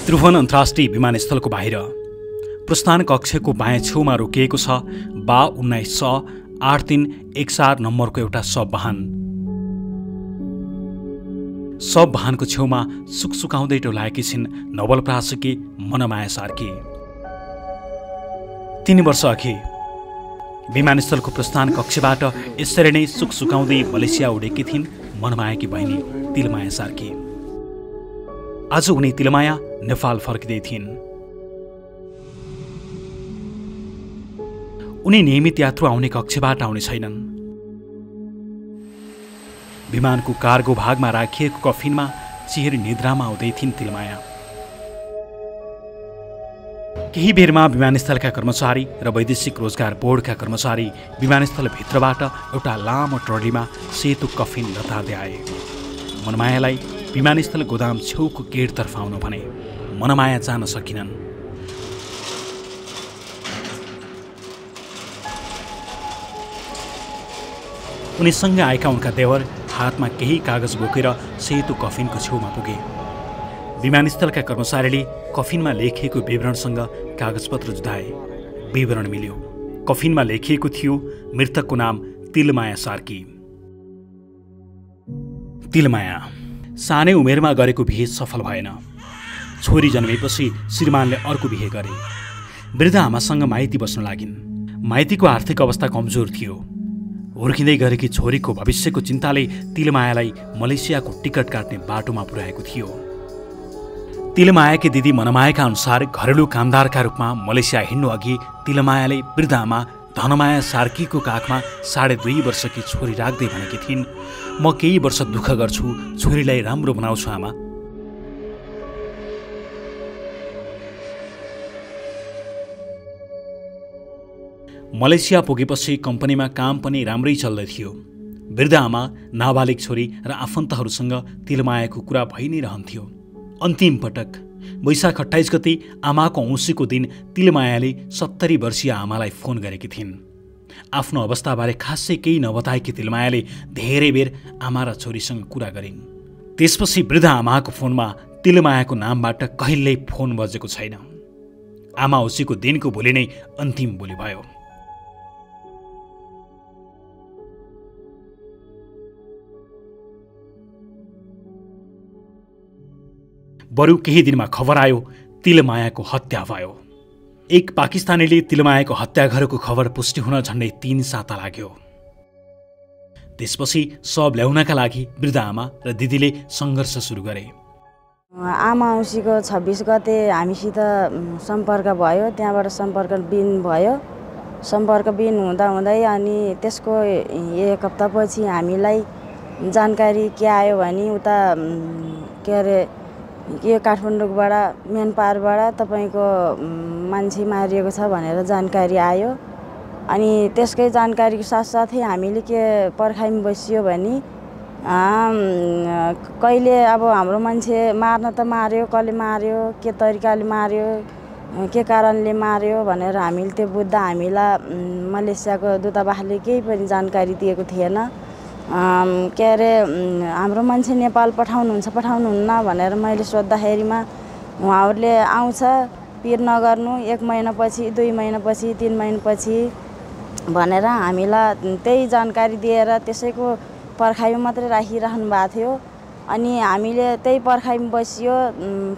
त्रिभुवन अन्तर्राष्ट्रिय विमानस्थलको बाहिर प्रस्थान कक्षको बायाँ छेउमा रोकिएको छ बा 1983 नम्बरको एउटा सब वाहनको छेउमा सुकसुकाउँदै टोलाएकी छिन् नवलपरासीकी मनमाया सार्की। 3 वर्ष अघि विमानस्थलको प्रस्थान कक्षबाट यसरी नै सुकसुकाउँदै मलेसिया उडेकी थिइन् मनमायाकी बहिनी तिलमाया सार्की। आज उनी तिलमाया नेपाल फर्किँदै थिइन्। उनी नियमित यात्रु आउने कक्षबाट आउने छैनन्। विमानको कार्गो भागमा राखिएको कफिनमा चिहेर निद्रामा आउँदै थिइन् तिलमाया। केही बेरमा विमानस्थलका कर्मचारी र वैदेशिक रोजगार बोर्डका कर्मचारी विमानस्थलभित्रबाट एउटा लामो ट्रलीमा सेतो कफिन लतार्दै आए। मनमायालाई विमानस्थल गोदाम छेउको गेटतर्फ आउन भने मनमाया जान सकिनन्। उनीसँग आएका उनका देवर हातमा केही कागज बोकेर सेतो कफिनको छेउमा पुगे। विमानस्थलका कर्मचारीले कफिनमा लेखिएको विवरणसँग कागजपत्र जुधाए। विवरण मिल्यो। कफिनमा लेखिएको थियो मृतकको नाम तिलमाया सार्की। तिलमाया सानै उमेरमा गरेको बिहे सफल भएन। छोरी जन्मेपछि श्रीमानले अर्को बिहे गरे। वृद्ध आमासँग माइती बस्न लागिन्। माइतीको आर्थिक अवस्था कमजोर थियो। हुर्किँदै गरेकी छोरीको भविष्यको चिन्ताले तिलमायालाई मलेसियाको टिकट काट्ने बाटोमा पुर्याएको थियो। तिलमायाकी दिदी मनमायाका अनुसार घरेलु कामदारका रूपमा मलेसिया हिँड्नु अघि तिलमायाले वृद्ध आमा धनमाया सार्कीको काखमा 2.5 वर्षकी छोरी राख्दै भनेकी थिइन्, म केही वर्ष दुःख गर्छु, छोरीलाई राम्रो बनाउँछु आमा। मलेसिया पुगेपछि कम्पनीमा काम पनि राम्रै चल्दै थियो। वृद्ध आमा, नाबालिग छोरी र आफन्तहरूसँग तिलमायाको कुरा भइ नै रहन्थ्यो। अन्तिम पटक वैशाख 28 गते आमाको औँसीको दिन तिलमायाले 70 वर्षीय आमालाई फोन गरेकी थिइन्। आफ्नो अवस्थाबारे खासै केही नबताएकी तिलमायाले धेरै बेर आमा र छोरीसँग कुरा गरिन्। त्यसपछि वृद्ध आमाको फोनमा तिलमायाको नामबाट कहिल्यै फोन बजेको छैन। आमा औँसीको दिनको भोलि नै अन्तिम बोली भयो। बरु केही दिनमा खबर आयो तिलमायाको हत्या भयो। एक पाकिस्तानीले तिलमायाको हत्या गरेको खबर पुष्टि हुन झन्डै 3 साता लाग्यो। त्यसपछि शव ल्याउनका लागि वृद्ध आमा र दिदीले सङ्घर्ष सुरु गरे। आमा औँसीको 26 गते हामीसित सम्पर्क भयो। त्यहाँबाट सम्पर्कविहीन भयो। सम्पर्कविहीन हुँदाहुँदै अनि त्यसको 1 हप्तापछि हामीलाई जानकारी के आयो भने उता के अरे यो काठमाडौँबाट म्यानपावरबाट तपाईँको मान्छे मारिएको छ भनेर जानकारी आयो। अनि त्यसकै जानकारीको साथसाथै हामीले के पर्खाइमा बसियो भने कहिले अब हाम्रो मान्छे मार्न त मार्यो, कसले मार्यो, के तरिकाले मार्यो, के कारणले मार्यो भनेर हामीले त्यो बुझ्दा हामीलाई मलेसियाको दूतावासले केही पनि जानकारी दिएको थिएन। के अरे हाम्रो मान्छे नेपाल पठाउनुहुन्न भनेर मैले सोद्धाखेरिमा उहाँहरूले आउँछ, पिर नगर्नु, 1 महिनापछि, 2 महिनापछि, 3 महिनापछि भनेर हामीलाई त्यही जानकारी दिएर त्यसैको पर्खाइमा मात्रै राखिराख्नु भएको थियो। अनि हामीले त्यही पर्खाइमा बसियो।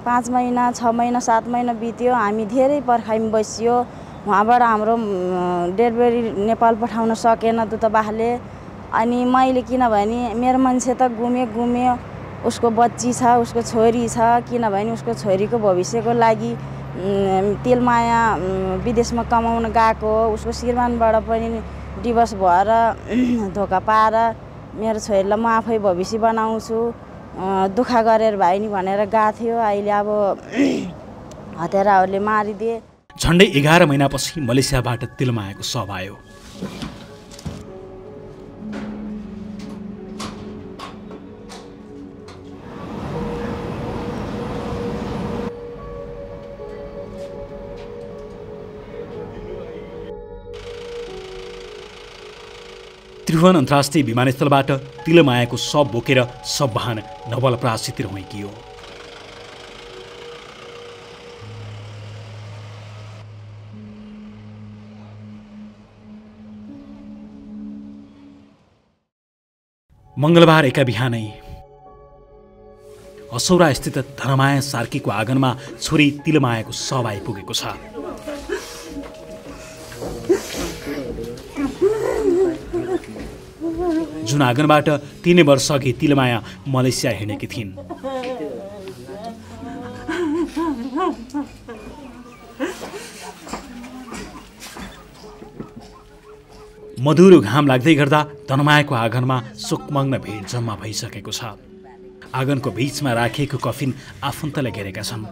5 महिना, 6 महिना, 7 महिना बित्यो। हामी धेरै पर्खाइमा बसियो। उहाँबाट हाम्रो डेलिभरी नेपाल पठाउन सकेन दूतावासले। अनि मैले किनभने मेरो मान्छे त गुम्यो, उसको बच्ची छ, उसको छोरी छ, किनभने उसको छोरीको भविष्यको लागि तिलमाया विदेशमा कमाउन गएको, उसको श्रीमानबाट पनि डिभोर्स भएर धोका पाएर मेरो छोरीलाई म आफै भविष्य बनाउँछु, दुःख गरेर भए नि भनेर गएको थियो। अहिले अब हत्याराहरूले मारिदिए। झन्डै 11 महिनापछि मलेसियाबाट तिलमायाको शव आयो। त्रिभुवन अन्तर्राष्ट्रिय विमानस्थलबाट तिलमायाको शव बोकेर सब वाहन नवलपरासीतिर हुइकियो। मंगलबार एका बिहानै असौरा स्थित धनमाया सार्कीको आँगनमा छोरी तिलमायाको शव आइपुगेको छ। जुन आँगनबाट 3 वर्ष अघि तिलमाया मलेसिया हिँडेकी थिइन्। मधुरो घाम लाग्दै गर्दा धनमायाको आँगनमा शोकमग्न भिड जम्मा भइसकेको छ। आँगनको बीचमा राखिएको कफिन आफन्तले घेरेका छन्।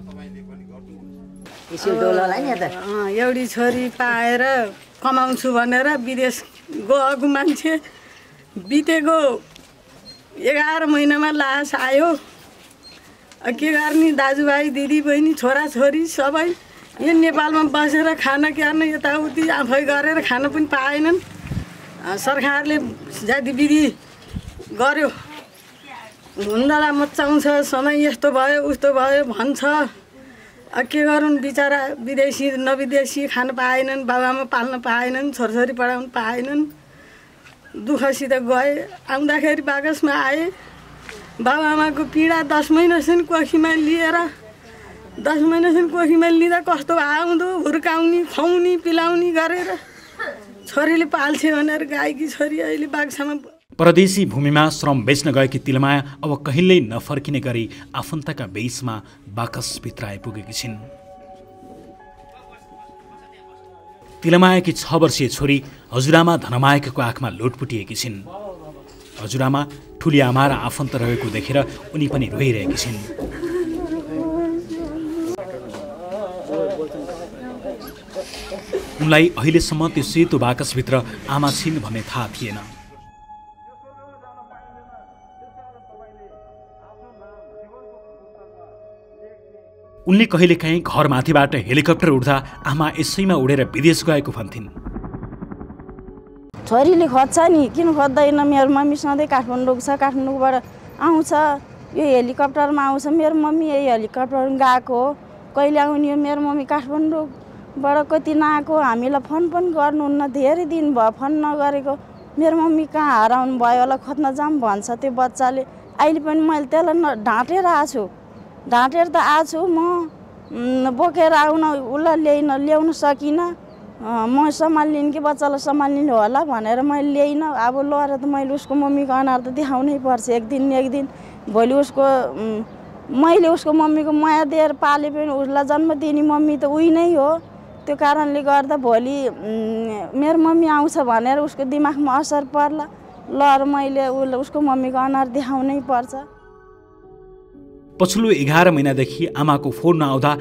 एउटी छोरी पाएर कमाउँछु भनेर विदेश गएको मान्छे बितेको 11 महिनामा लास आयो। के गर्ने दाजुभाइ दिदीबहिनी छोराछोरी सबै यहाँ नेपालमा बसेर खाना क्यार्न यताउति आफै गरेर खान पनि पाएनन्। सरकारले जातिविधि गर्यो हुन्डला मचाउँछ, समय यस्तो भयो उस्तो भयो भन्छ। के गरून् बिचरा विदेशी नविदेशी खान पाएनन्, बाबाआमा पाल्न पाएनन्, छोरछोरी पढाउन पाएनन्। दुःखसित गए। आउँदाखेरि बाकसमा आए। बाबाआमाको पीडा 10 महिनासम्म कोखीमा लिएर 10 महिनासम्म कोखीमा लिँदा कस्तो आउँदो हुर्काउने खुवाउने पिलाउने गरेर छोरीले पाल्छे भनेर गाईकी छोरी अहिले बाक्सामा। परदेशी भूमिमा श्रम बेच्न गएकी तिलमाया अब कहिल्यै नफर्किने गरी आफन्तका बीचमा बाकसभित्र आइपुगेकी छिन्। तिलमायाकी 6 वर्षीय छोरी हजुरआमा धनमायाको आँखमा लोटपुटिएकी छिन्। हजुरआमा ठुली आमा र आफन्त रहेको देखेर उनी पनि रोइरहेकी छिन्। उनलाई अहिलेसम्म त्यो सेतो बाकसभित्र आमा छिन् भन्ने थाहा थिएन। उनले कहिलेकाहीँ घरमाथिबाट हेलिकप्टर उड्दा आमा यसैमा उडेर विदेश गएको भन्थिन्। छोरीले खोज्छ नि, किन खोज्दैन? मेरो मम्मी सधैँ काठमाडौँ छ, काठमाडौँबाट आउँछ, यो हेलिकप्टरमा आउँछ। मेरो मम्मी यही हेलिकप्टरमा गएको हो। कहिले आउने हो मेरो मम्मी? काठमाडौँबाट कति नआएको। हामीलाई फोन पनि गर्नुहुन्न, धेरै दिन भयो फोन नगरेको। मेरो मम्मी कहाँ हराउनु भयो होला, खोज्न जाऊँ भन्छ त्यो बच्चाले। अहिले पनि मैले त्यसलाई ढाँटेर आएको छु, ढाँटेर त आएको छु। म बोकेर आउन उसलाई ल्याउन सकिनँ। म सम्हालिन् कि बच्चालाई सम्हालिनु होला भनेर मैले ल्याइनँ। अब लएर त मैले उसको मम्मीको अनुहार त देखाउनै पर्छ एक दिन। भोलि मैले उसको मम्मीको माया दिएर पाले पनि उसलाई जन्म दिने मम्मी त उही नै हो। त्यो कारणले गर्दा भोलि मेरो मम्मी आउँछ भनेर उसको दिमागमा असर पर्ला। लएर मैले उसको मम्मीको अनुहार देखाउनै पर्छ। पछिल्लो 11 महिनादेखि आमाको फोन नआउँदा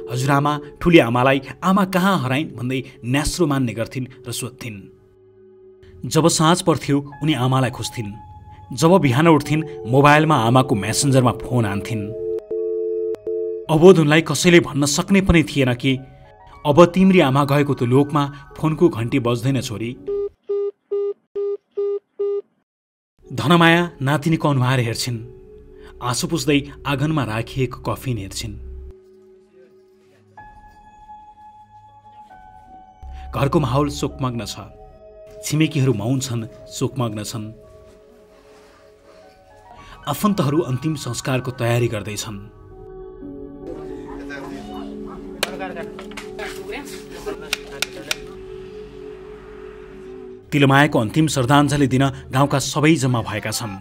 हजुरआमा ठुली आमालाई आमा कहाँ हराइन् भन्दै न्यास्रो मान्ने गर्थिन् र सोध्थिन्। जब साँझ पर्थ्यो उनी आमालाई खोज्थिन्। जब बिहान उठ्थिन् मोबाइलमा आमाको मेसेन्जरमा फोन आन्थिन्। अबोध उनलाई कसैले भन्न सक्ने पनि थिएन कि अब तिम्री आमा गएको त्यो लोकमा फोनको घन्टी बज्दैन छोरी। धनमाया नातिनीको अनुहार हेर्छिन्। आँसु पुस्दै आँगनमा राखिएको कफिन हेर्छिन्। घरको माहौल शोकमग्न छ। छिमेकीहरू मौन छन्, शोकमग्न छन्। आफन्तहरू अन्तिम संस्कारको तयारी गर्दैछन्। तिलमायाको अन्तिम श्रद्धाञ्जली दिन गाउँका सबै जम्मा भएका छन्।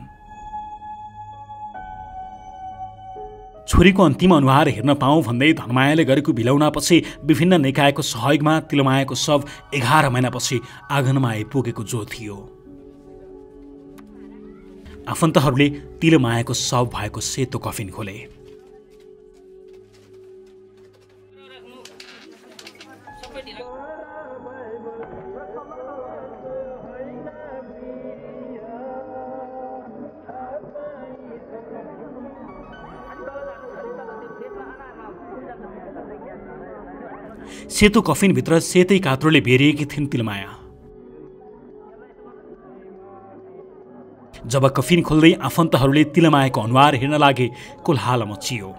छोरीको अन्तिम अनुहार हेर्न पाऊँ भन्दै धनमायाले गरेको बिलौनापछि विभिन्न निकायको सहयोगमा तिलमायाको शव 11 महिनापछि आँगनमा आइपुगेको जो थियो। आफन्तहरूले तिलमायाको शव भएको सेतो कफिन खोले। सेतो कफिनभित्र सेतै कात्रोले बेरिएकी थिइन् तिलमाया। जब कफिन खोल्दै आफन्तहरूले तिलमायाको अनुहार हेर्न लागे कोलाहल मचियो।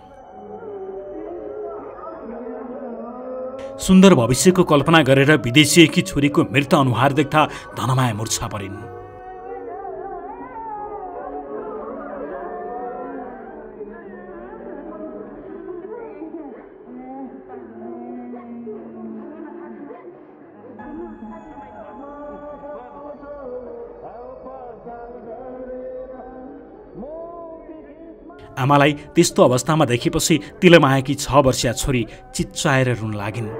सुन्दर भविष्यको कल्पना गरेर विदेशिएकी छोरीको मृत अनुहार देख्दा धनमाया मूर्छा परिन्। आमालाई त्यस्तो अवस्थामा देखेपछि तिलमायाकी 6 वर्षीया छोरी चिच्चाएर रुन लागिन्।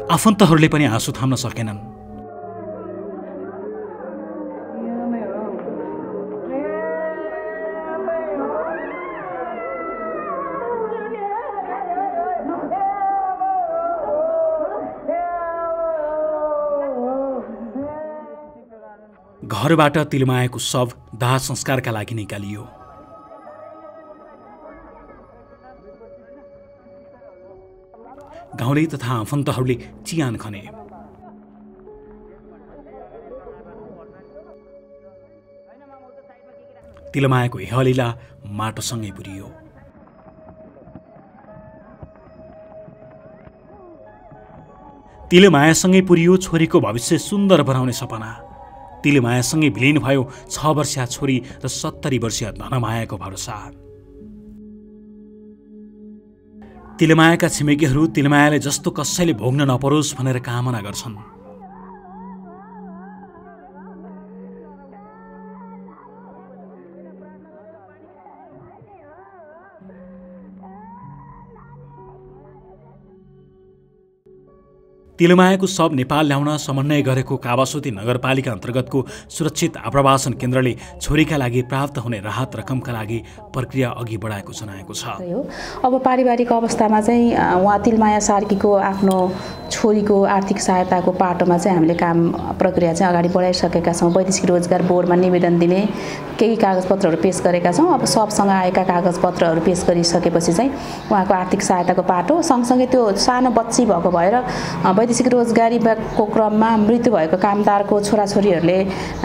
आफन्तहरूले पनि आँसु थाम्न सकेनन्। घरबाट तिलमायाको शव दाह संस्कारका लागि निकालियो। गाउँले तथा आफन्तहरूले चियान खने। तिलमायाको इहलीला माटोसँगै पुरियो। तिलमायासँगै पुरियो छोरीको भविष्य सुन्दर बनाउने सपना। तिलमायासँगै विलिन भयो 6 वर्षीया छोरी र 70 वर्षीय धनमायाको भरोसा। तिलमायाका छिमेकीहरू तिलमायाले जस्तो कसैले भोग्न नपरोस् भनेर कामना गर्छन्। तिलमायाको शव नेपाल ल्याउन समन्वय गरेको कावासोती नगरपालिका अन्तर्गतको सुरक्षित आप्रवासन केन्द्रले छोरीका लागि प्राप्त हुने राहत रकमका लागि प्रक्रिया अघि बढाएको जनाएको छ। अब पारिवारिक अवस्थामा चाहिँ उहाँ तिलमाया सार्कीको आफ्नो छोरीको आर्थिक सहायताको पाटोमा चाहिँ हामीले काम प्रक्रिया चाहिँ अगाडि बढाइसकेका छौँ। वैदेशिक रोजगार बोर्डमा निवेदन दिने केही कागजपत्रहरू पेश गरेका छौँ। अब सबसँग आएका कागजपत्रहरू पेश गरिसकेपछि चाहिँ उहाँको आर्थिक सहायताको पाटो सँगसँगै त्यो सानो बच्ची भएको भएर वैदेशिक रोजगारीको क्रममा मृत्यु भएको कामदारको छोराछोरीहरूले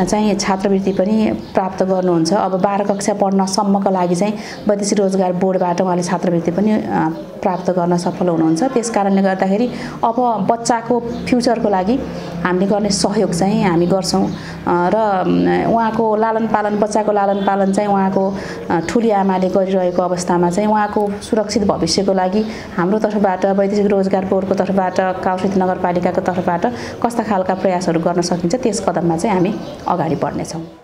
चाहिँ छात्रवृत्ति पनि प्राप्त गर्नुहुन्छ। अब 12 कक्षा पढ्नसम्मको लागि चाहिँ वैदेशिक रोजगार बोर्डबाट उहाँले छात्रवृत्ति पनि प्राप्त गर्न सफल हुनुहुन्छ। त्यस कारणले गर्दाखेरि अब बच्चाको फ्युचरको लागि हामीले गर्ने सहयोग चाहिँ हामी गर्छौँ र उहाँको लालन पालन बच्चाको लालन पालन चाहिँ उहाँको ठुली आमाले गरिरहेको अवस्थामा चाहिँ उहाँको सुरक्षित भविष्यको लागि हाम्रो तर्फबाट वैदेशिक रोजगार बोर्डको तर्फबाट कावासोती नगरपालिकाको तर्फबाट कस्ता खालका प्रयासहरू गर्न सकिन्छ त्यस कदममा चाहिँ हामी अगाडि बढ्नेछौँ।